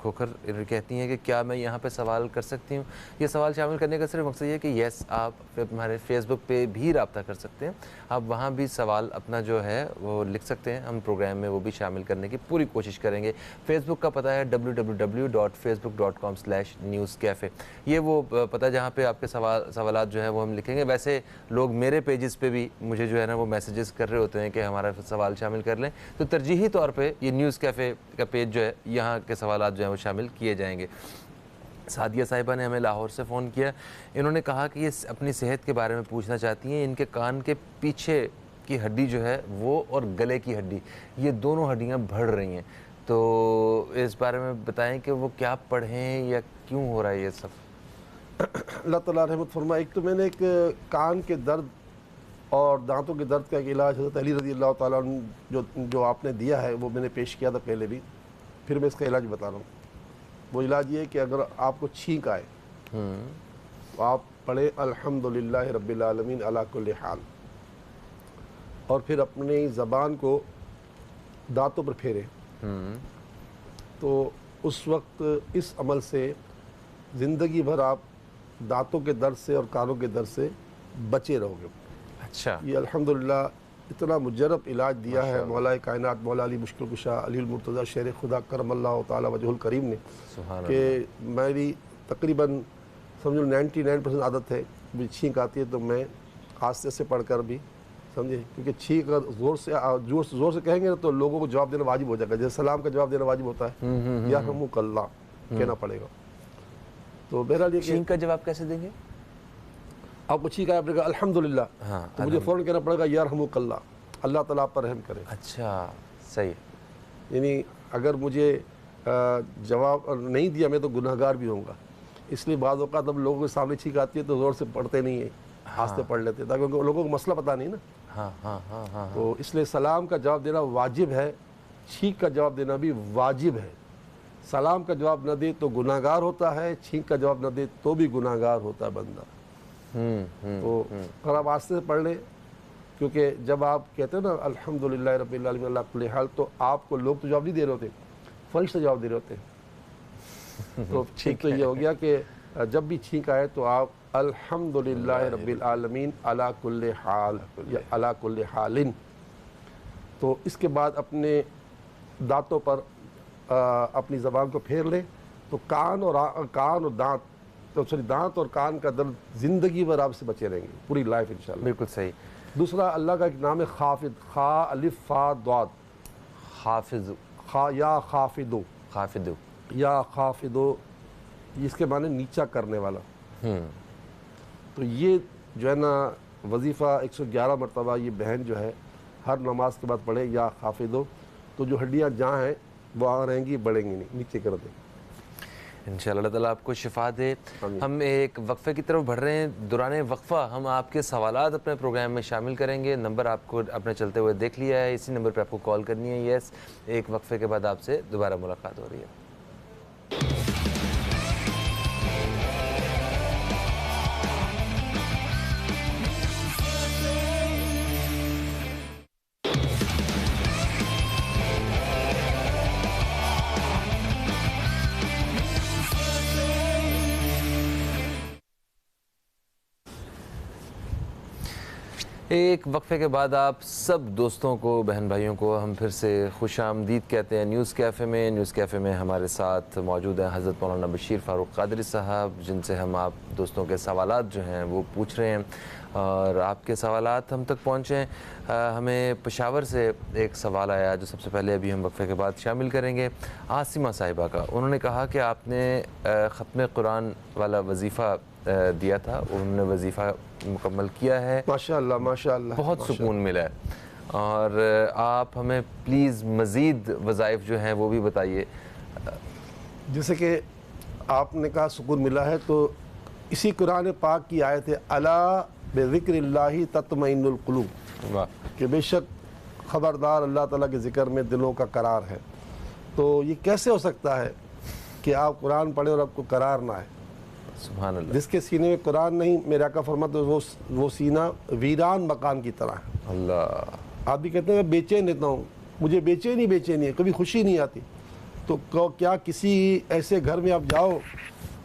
کھوکھر کہتی ہیں کہ کیا میں یہاں پہ سوال کر سکتی ہوں. یہ سوال شامل کرنے کا صرف مقصد یہ ہے کہ یس آپ ہمارے فیس بک پہ بھی رابطہ کر سکتے ہیں, آپ وہاں بھی سوال اپنا جو ہے وہ لکھ سکتے ہیں, ہم پروگرام میں وہ بھی شامل کرنے کی پوری کوشش کریں گے. فیس بک کا پتہ ہے www.facebook.com/newscafe. یہ وہ پتہ جہاں پہ آپ کے سوالات جو ہیں وہ ہم لکھیں گے. ویسے لوگ میرے پیجز پہ بھی مجھے جو ہے نا وہ میسیجز کر رہے ہوتے ہیں کہ ہمارا سوال شامل کر لیں, تو ترجیحی طور پہ یہ نیوز کیفے کا پیج جو ہے یہاں کے سوالات جو ہیں وہ شامل کیے جائیں گے. سعدیہ صاحبہ نے ہمیں لاہور سے فون کیا, انہوں نے کہا کہ یہ اپنی صحت کے بارے میں پوچھنا چاہتی ہیں. ان کے کان کے پیچھے کی ہڈی جو ہے وہ اور گلے کی ہڈی, یہ دونوں ہڈیاں بڑھ رہی ہیں, تو اس بارے میں بتائیں کہ وہ کیا پڑھیں یا کیوں ہو رہا ہے یہ سب. اللہ تعالیٰ رحمت فرمائے. ایک تو میں نے ایک کان کے درد اور دانتوں کے درد کا ایک علاج حضرت علی رضی اللہ تعالیٰ عنہ جو آپ نے دیا ہے وہ میں نے پیش کیا تھا پہلے بھی, پھر میں اس کا علاج بتا رہا ہوں. وہ علاج یہ ہے کہ اگر آپ کو چھینک آئے تو آپ پڑھیں الحمدللہ رب العالمین علی کل حال, اور پھر اپنی زبان کو دانتوں پر پھیریں. تو اس وقت اس عمل سے زندگی بھر آپ دانتوں کے درد سے اور کانوں کے درد سے بچے رہو گے. اچھا, یہ الحمدللہ اتنا مجرب علاج دیا ہے مولا کائنات مولا علی مشکل کشا علی المرتضیٰ شیر خدا کرم اللہ تعالیٰ وجہ الکریم نے, کہ میری تقریباً سمجھو 99% عادت ہے, بھی چھینک آتی ہے تو میں آستے سے پڑھ کر بھی سمجھے, کیونکہ چھینک اگر زور سے کہیں گے تو لوگوں کو جواب دینا واجب ہو جائے گا, جیسے سلام کا جواب دینا واجب ہوتا ہے یرحمک اللہ کہنا پڑے گا. تو بہرحال یہ چھینک کا جواب کیسے دیں گے؟ آپ کو چھینک آیا پڑے گا الحمدللہ, تو مجھے فوراً کہنا پڑے گا یرحمک اللہ, اللہ تعالیٰ آپ پر رحم کرے. اچھا صحیح. یعنی اگر مجھے جواب نہیں دیا میں تو گناہگار بھی ہوں گا, اس لیے بعض اوقات اب لوگوں کے سامنے چھینک آتی ہے تو زور سے پڑھتے نہیں ہیں, آہستہ پڑھ لیتے تاکہ لوگوں کو مسئلہ پتہ نہیں نا. تو اس لیے سلام کا جواب دینا واجب ہے, چھینک کا جواب دینا بھی واجب ہے. سلام کا جواب نہ دے تو گناہگار ہوتا ہے, چھینک کا جواب نہ دے تو بھی گناہگار ہوتا ہے بندہ. تو اگر آپ آہستہ سے پڑھ لیں, کیونکہ جب آپ کہتے ہیں نا الحمدللہ رب العالمین علی کل حال, تو آپ کو لوگ تو جواب نہیں دے رہے ہوتے, فرشتے جواب دے رہے ہوتے. تو ٹھیک تو یہ ہو گیا کہ جب بھی چھینک آئے تو آپ الحمدللہ رب العالمین علی کل حال یا علی کل حالن. تو اس کے بعد اپنے دانتوں پر اپنی زبان کو پھیر لیں, تو کان اور دانت اور کان کا درد زندگی بھر آپ سے بچے رہیں گے پوری لائف انشاءاللہ. بالکل صحیح. دوسرا اللہ کا ایک نام ہے خافض, خا الف فا ضاد, حافظ, خا یا خافدو, خافدو, یا خافدو, اس کے معنی نیچا کرنے والا. تو یہ جو ہے نا وظیفہ 111 مرتبہ یہ بہن جو ہے ہر نماز کے بعد پڑھے یا خافدو, تو جو ہڈیاں جہاں ہیں وہ رہیں گی, بڑھیں گی نہیں, نیچے کر دیں. انشاءاللہ اللہ تعالیٰ آپ کو شفا دے. ہم ایک وقفے کی طرف بڑھ رہے ہیں. دوران وقفہ ہم آپ کے سوالات اپنے پروگرام میں شامل کریں گے. نمبر آپ کو اپنے چلتے ہوئے دیکھ لیا ہے, اسی نمبر پہ آپ کو کال کرنی ہے. یس, ایک وقفے کے بعد آپ سے دوبارہ ملاقات ہو رہی ہے. ایک وقفے کے بعد آپ سب دوستوں کو, بہن بھائیوں کو ہم پھر سے خوش آمدید کہتے ہیں نیوز کیفے میں. نیوز کیفے میں ہمارے ساتھ موجود ہیں حضرت مولانا بشیر فاروق قادری صاحب, جن سے ہم آپ دوستوں کے سوالات جو ہیں وہ پوچھ رہے ہیں اور آپ کے سوالات ہم تک پہنچے. ہمیں پشاور سے ایک سوال آیا جو سب سے پہلے ابھی ہم وقفے کے بعد شامل کریں گے. عاصمہ صاحبہ کا, انہوں نے کہا کہ آپ نے ختم قرآن والا وظیفہ دیا تھا, انہوں نے وظیفہ مکمل کیا ہے. ماشاءاللہ ماشاءاللہ, بہت سکون ملا ہے. اور آپ ہمیں پلیز مزید وظائف جو ہیں وہ بھی بتائیے. جیسے کہ آپ نے کہا سکون ملا ہے, تو اسی قرآن پاک کی آیت ہے الا بذکر اللہ تطمئن القلوب, کہ بے شک خبردار اللہ تعالیٰ کے ذکر میں دلوں کا قرار ہے. تو یہ کیسے ہو سکتا ہے کہ آپ قرآن پڑھیں اور آپ کو قرار نہ آئے؟ سبحان اللہ. جس کے سینے میں قرآن نہیں, میرے آقا فرماتے ہیں وہ سینہ ویران مکان کی طرح ہے. اللہ. آپ بھی کہتے ہیں میں بے چین رہتا ہوں, مجھے بے چینی ہے, کبھی خوشی نہیں آتی. تو کیا کسی ایسے گھر میں آپ جاؤ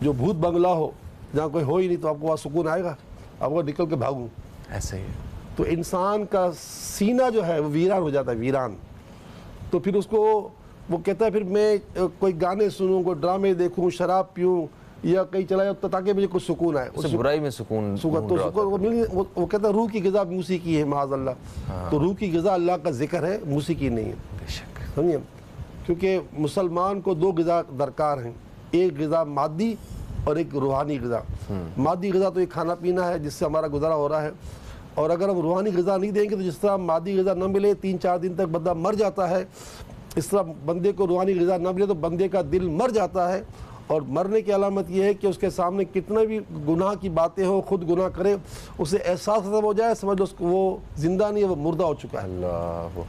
جو بھوت بنگلہ ہو, جہاں کوئی ہو ہی نہیں, تو آپ کو وہاں سکون آئے گا؟ آپ کو نکل کے بھاگوں. ایسے ہی. تو انسان کا سینہ جو ہے وہ ویران ہو جاتا ہے, ویران. تو پھر اس کو وہ کہتا ہے پھر میں کوئی گانے سنوں, کوئی ڈرامے دیکھوں, شراب پیوں یا کہیں چلا جاؤ تاکہ مجھے کچھ سکون آئے. اسے برائی میں سکون تو وہ کہتا ہے روح کی غذا موسیقی ہے معاذ اللہ. تو روح کی غذا اللہ کا ذکر ہے, موسیقی نہیں ہے. بے شک. سمجھے, کیونکہ مسلمان کو دو غذا درکار ہیں, ایک غذا مادی اور ایک روحانی غذا. مادی غذا تو یہ کھانا پینا ہے جس سے ہمارا گزارا ہو رہا ہے, اور اگر ہم روحانی غذا نہیں دیں گے تو جس طرح مادی غذا نہ ملے 3-4 دن تک بندہ مر جاتا ہے, اس طرح بندے کو روحانی غذا نہ ملے تو بندے کا دل مر جاتا ہے. اور مرنے کی علامت یہ ہے کہ اس کے سامنے کتنے بھی گناہ کی باتیں ہوں, خود گناہ کرے, اسے احساس ختم ہو جائے, سمجھ لو وہ زندہ نہیں ہے, وہ مردہ ہو چکا ہے. اللہ.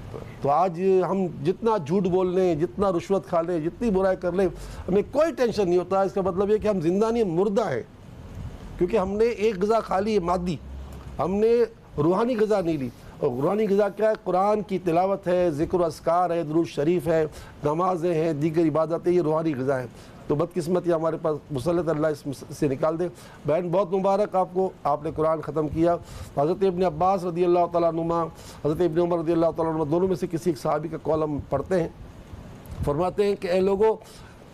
تو آج ہم جتنا جھوٹ بول لیں, جتنا رشوت کھا لیں, جتنی برائی کر لیں, ہمیں کوئی ٹینشن نہیں ہوتا. اس کا مطلب یہ کہ ہم زندہ نہیں, مردہ ہیں, کیونکہ ہم نے ایک غذا کھا لی ہے مادی, ہم نے روحانی غذا نہیں لی. اور روحانی غذا کیا ہے؟ قرآن کی تلاوت ہے, ذکر و اذکار ہے, درود شریف ہے, نمازیں ہیں, دیگر عبادتیں, یہ روحانی غذا ہیں. تو بدقسمتی ہمارے پاس مسلط اللہ اس سے نکال دے. بہن بہت مبارک آپ کو, آپ نے قرآن ختم کیا. حضرت ابن عباس رضی اللہ تعالیٰ عنہما, حضرت ابن عمر رضی اللہ تعالیٰ عنہما, دونوں میں سے کسی ایک صحابی کا قول ہم پڑھتے ہیں. فرماتے ہیں کہ اے لوگوں,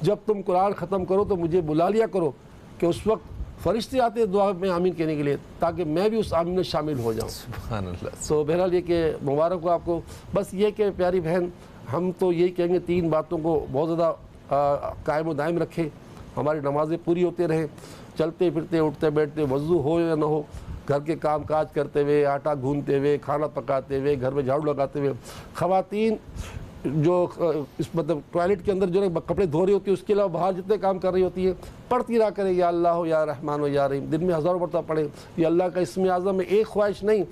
جب تم قرآن ختم کرو تو مجھے بلا لیا کرو, کہ اس وقت فرشتے آتے ہیں دعا میں آمین کہنے کے لیے, تاکہ میں بھی اس آمین میں شامل ہو جاؤں. سبحان اللہ. سو بہرحال یہ کہ مبارک ہو آپ کو. بس یہ کہ پیاری بہن, ہم تو یہی کہیں گے 3 باتوں کو بہت زیادہ قائم و دائم رکھیں. ہماری نمازیں پوری ہوتے رہیں, چلتے پھرتے اٹھتے بیٹھتے, وضو ہو یا نہ ہو, گھر کے کام کاج کرتے ہوئے, آٹا گھونتے ہوئے, کھانا پکاتے ہوئے, گھر میں جھاڑو لگاتے ہوئے. خواتین جو اس مطلب ٹوائلٹ کے اندر جو کپڑے دھو رہی ہوتی ہے, اس کے علاوہ باہر جتنے کام کر رہی ہوتی ہے, پڑھتی رہا کرے یا اللہ ہو یا رحمان ہو یا رحیم. دن میں 1000 مرتبہ پڑھیں. یہ اللہ کا اسم اعظم ہے, ایک خواہش نہیں.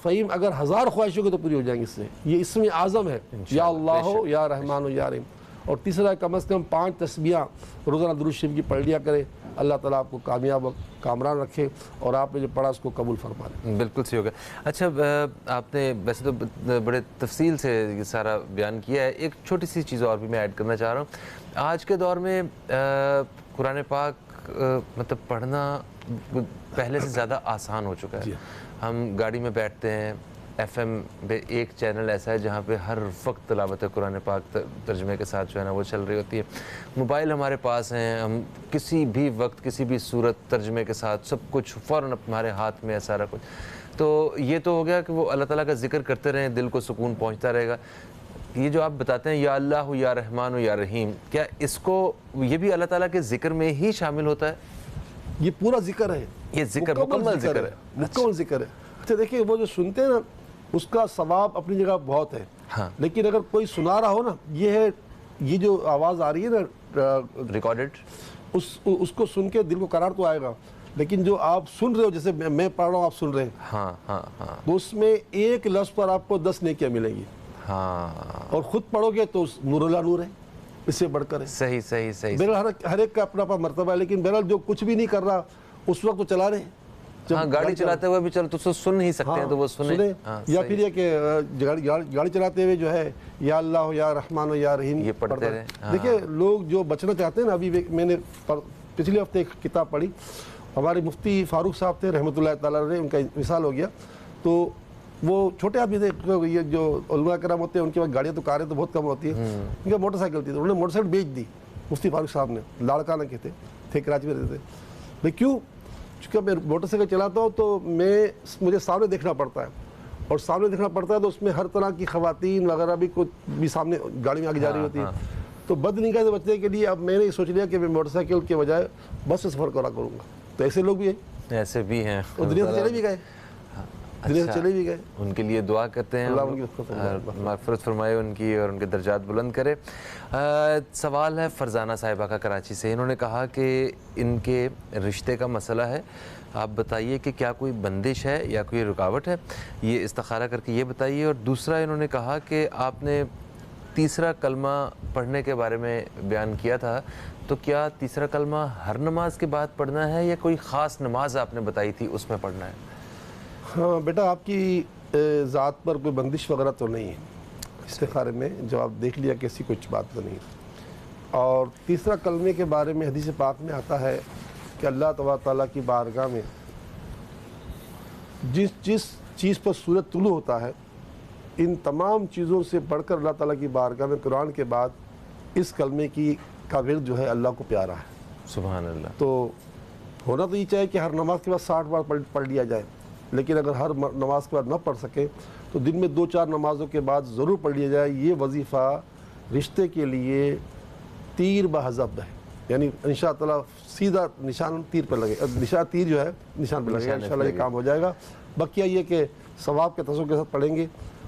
فہیم اگر 1000 خواہشوں کے تو پوری ہو جائیں گے اس سے. یہ اسم اعظم ہے, یا اللہ ہو یا رحمان ہو یا رحیم. اور تیسرا کم از کم 5 تسبیحاں روزانہ درود شریف کی پڑھ لیا کرے. اللہ تعالیٰ آپ کو کامیاب کامران رکھے اور آپ نے جو پڑھا اس کو قبول فرما لیں. بالکل صحیح ہوگا. اچھا, آپ نے ویسے تو بڑے تفصیل سے یہ سارا بیان کیا ہے. ایک چھوٹی سی چیز اور بھی میں ایڈ کرنا چاہ رہا ہوں. آج کے دور میں قرآن پاک مطلب پڑھنا پہلے سے زیادہ آسان ہو چکا ہے. ہم گاڑی میں بیٹھتے ہیں, ایف ایم پہ ایک چینل ایسا ہے جہاں پہ ہر وقت تلاوت قرآن پاک ترجمے کے ساتھ جو ہے نا وہ چل رہی ہوتی ہے. موبائل ہمارے پاس ہیں, ہم کسی بھی وقت کسی بھی صورت ترجمے کے ساتھ سب کچھ فوراً ہمارے ہاتھ میں ہے سارا کچھ. تو یہ تو ہو گیا کہ وہ اللہ تعالیٰ کا ذکر کرتے رہیں, دل کو سکون پہنچتا رہے گا. یہ جو آپ بتاتے ہیں یا اللہ ہو یا رحمان ہو یا رحیم, کیا اس کو یہ بھی اللہ تعالیٰ کے ذکر میں ہی شامل ہوتا ہے؟ یہ پورا ذکر ہے, یہ ذکر مکمل ذکر ہے, مکمل ذکر ہے. اچھا دیکھیے, وہ جو سنتے ہیں نا اس کا ثواب اپنی جگہ بہت ہے, لیکن اگر کوئی سنا رہا ہو نا, یہ ہے یہ جو آواز آ رہی ہے نا ریکارڈڈ، اس کو سن کے دل کو قرار تو آئے گا، لیکن جو آپ سن رہے ہو، جیسے میں پڑھ رہا ہوں آپ سن رہے ہیں، ہاں ہاں ہاں تو اس میں ایک لفظ پر آپ کو 10 نیکیاں ملیں گی، ہاں، اور خود پڑھو گے تو نور اللہ نور ہے، اس سے بڑھ کر ہے۔ صحیح صحیح صحیح، بہرحال ہر ایک کا اپنا اپنا مرتبہ ہے، لیکن بہرحال جو کچھ بھی نہیں کر رہا اس وقت تو چلا رہے ہیں، جب ہاں گاڑی چلاتے ہوئے بھی چل تو سن نہیں سکتے ہیں تو وہ سنیں، یا پھر یہ کہ گاڑی چلاتے ہوئے جو ہے یا اللہ یا رحمان و یا رحیم یہ پڑھتے رہے۔ دیکھیں لوگ جو بچنا چاہتے ہیں نا، ابھی میں نے پچھلے ہفتے ایک کتاب پڑھی، ہمارے مفتی فاروق صاحب تھے رحمۃ اللہ تعالیٰ علیہ، ان کا مثال ہو گیا، تو وہ چھوٹے آدمی تھے، یہ جو علماء کرام ہوتے ہیں ان کے پاس گاڑیاں تو کاریں تو بہت کم ہوتی ہیں، ان کا موٹر سائیکل تھی، تو انہوں نے موٹر سائیکل بیچ دی مفتی فاروق صاحب نے، لاڑکانہ کے تھے کراچی میں رہتے تھے، لیکن کیوں؟ چونکہ میں موٹر سائیکل چلاتا ہوں تو مجھے سامنے دیکھنا پڑتا ہے، اور سامنے دیکھنا پڑتا ہے تو اس میں ہر طرح کی خواتین وغیرہ بھی سامنے گاڑی میں آگے جا رہی ہوتی ہے، تو بد نگاہی سے بچنے کے لیے اب میں نے یہ سوچ لیا کہ میں موٹر سائیکل کے بجائے بس سے سفر کروں گا، تو ایسے لوگ بھی ہیں، ایسے بھی ہیں، اور دنیا سے چلے بھی گئے، دنیا سے چلے بھی گئے، ان کے لیے دعا کرتے ہیں، اللہ ان کی مغفرت فرمائے ان کی اور ان کے درجات بلند کرے۔ سوال ہے فرزانہ صاحبہ کا کراچی سے، انہوں نے کہا کہ ان کے رشتے کا مسئلہ ہے، آپ بتائیے کہ کیا کوئی بندش ہے یا کوئی رکاوٹ ہے، یہ استخارہ کر کے یہ بتائیے۔ اور دوسرا انہوں نے کہا کہ آپ نے تیسرا کلمہ پڑھنے کے بارے میں بیان کیا تھا، تو کیا تیسرا کلمہ ہر نماز کے بعد پڑھنا ہے یا کوئی خاص نماز آپ نے بتائی تھی اس میں پڑھنا ہے؟ ہاں بیٹا، آپ کی ذات پر کوئی بندش وغیرہ تو نہیں ہے استخارے میں، جواب دیکھ لیا کہ ایسی کچھ بات تو نہیں۔ اور تیسرا کلمے کے بارے میں حدیث پاک میں آتا ہے کہ اللہ تبارک تعالیٰ کی بارگاہ میں جس چیز پر سورج طلوع ہوتا ہے، ان تمام چیزوں سے بڑھ کر اللہ تعالیٰ کی بارگاہ میں قرآن کے بعد اس کلمے کا ورد جو ہے اللہ کو پیارا ہے، سبحان اللہ۔ تو ہونا تو یہ چاہے کہ ہر نماز کے بعد 60 بار پڑھ لیا جائے، لیکن اگر ہر نماز کے بعد نہ پڑھ سکے تو دن میں 2-4 نمازوں کے بعد ضرور پڑھ لیا جائے۔ یہ وظیفہ رشتے کے لیے تیر بحذف ہے، یعنی انشاءاللہ سیدھا نشان تیر پہ لگے، تیر جو ہے نشان پہ لگے گا، انشاءاللہ یہ کام ہو جائے گا۔ بقیہ یہ کہ ثواب کے تصور کے ساتھ پڑھیں گے،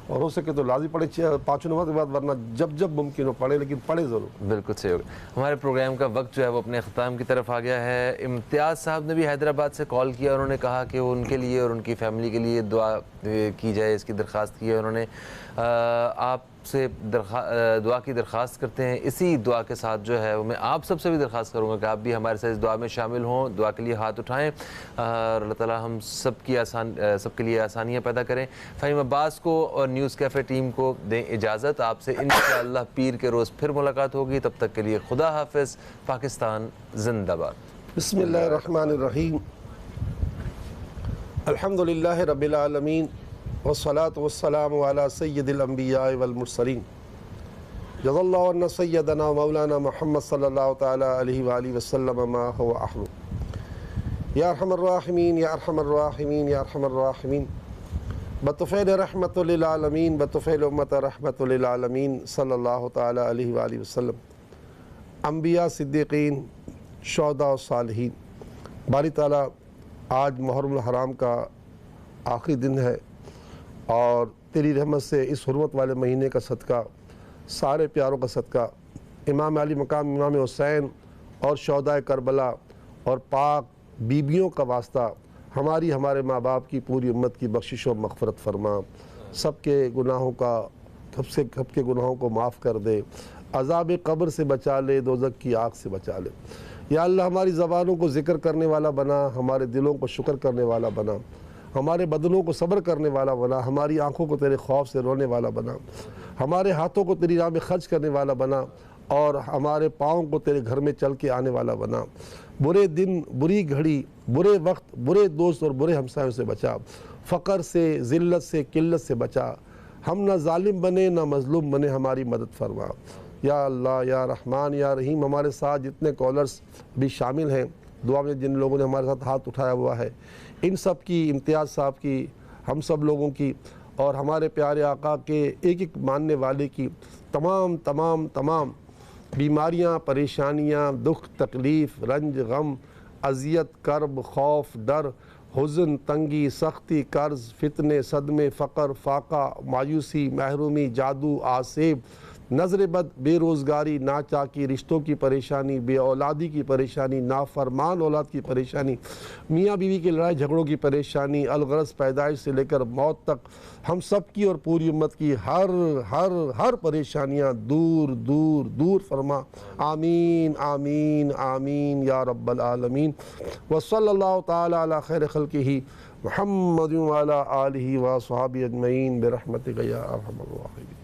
اور ہو سکے تو لازم پڑھیں 5 نماز کے بعد، ورنہ جب ممکن ہو پڑھیں، لیکن پڑھیں ضرور۔ بالکل صحیح ہوگا۔ ہمارے پروگرام کا وقت جو ہے وہ اپنے اختتام کی طرف آ گیا ہے۔ امتیاز صاحب نے بھی حیدرآباد سے کال کیا، انہوں نے کہا کہ ان کے لیے اور ان کی فیملی کے لیے دعا کی جائے، اس کی درخواست کی ہے انہوں نے۔ آپ سے دعا کی درخواست کرتے ہیں، اسی دعا کے ساتھ جو ہے وہ میں آپ سب سے بھی درخواست کروں گا کہ آپ بھی ہمارے ساتھ اس دعا میں شامل ہوں، دعا کے لیے ہاتھ اٹھائیں، اور اللہ تعالیٰ ہم سب کے لیے آسانیاں پیدا کریں۔ فہیم عباس کو اور نیوز کیفے ٹیم کو دیں اجازت، آپ سے انشاءاللہ پیر کے روز پھر ملاقات ہوگی، تب تک کے لیے خدا حافظ۔ پاکستان زندہ باد۔ بسم اللہ الرحمن الرحیم، الحمدللہ رب العالمین، والصلاة والسلام علی سید الانبیاء والمرسلین، جزا اللہ عنا سیدنا مولانا محمد صلی اللہ تعالی علیہ وآلہ وسلم ما هو اہلہ، یا ارحم الراحمین یا ارحم الراحمین یا ارحم الراحمین، بطفیل رحمت للعالمین، بطفیل امت رحمت للعالمین صلی اللہ تعالی علیہ وآلہ وسلم، انبیاء، صدیقین، شہداء و صالحین۔ باری تعالیٰ آج محرم الحرام کا آخری دن ہے، اور تیری رحمت سے اس حرمت والے مہینے کا صدقہ، سارے پیاروں کا صدقہ، امام علی مقام امام حسین اور شہداء کربلا اور پاک بیبیوں کا واسطہ ہمارے ماں باپ کی پوری امت کی بخشش و مغفرت فرما، سب کے گناہوں کو معاف کر دے، عذاب قبر سے بچا لے، دوزخ کی آگ سے بچا لے۔ یا اللہ ہماری زبانوں کو ذکر کرنے والا بنا، ہمارے دلوں کو شکر کرنے والا بنا، ہمارے بدنوں کو صبر کرنے والا بنا، ہماری آنکھوں کو تیرے خوف سے رونے والا بنا، ہمارے ہاتھوں کو تیری راہ میں خرچ کرنے والا بنا، اور ہمارے پاؤں کو تیرے گھر میں چل کے آنے والا بنا۔ برے دن، بری گھڑی، برے وقت، برے دوست اور برے ہمسایوں سے بچا، فقر سے، ذلت سے، قلت سے بچا۔ ہم نہ ظالم بنے نہ مظلوم بنے، ہماری مدد فرما۔ یا اللہ یا رحمان یا رحیم، ہمارے ساتھ جتنے کالرز بھی شامل ہیں دعا میں، جن لوگوں نے ہمارے ساتھ ہاتھ اٹھایا ہوا ہے، ان سب کی، امتیاز صاحب کی، ہم سب لوگوں کی، اور ہمارے پیارے آقا کے ایک ایک ماننے والے کی تمام بیماریاں، پریشانیاں، دکھ، تکلیف، رنج، غم، اذیت، کرب، خوف، ڈر، حزن، تنگی، سختی، قرض، فتنے، صدمے، فقر، فاقہ، مایوسی، محرومی، جادو، آسیب، نظر بد، بے روزگاری، ناچاکی، رشتوں کی پریشانی، بے اولادی کی پریشانی، نافرمان اولاد کی پریشانی، میاں بیوی کی لڑائی جھگڑوں کی پریشانی، الغرض پیدائش سے لے کر موت تک ہم سب کی اور پوری امت کی ہر پریشانیاں دور دور دور فرما. آمین آمین آمین یا رب العالمین. وصلی اللہ تعالی علی خیر خلقہ محمد وعلی آلہ وصحبہ اجمعین برحمتک یا ارحم الراحمین.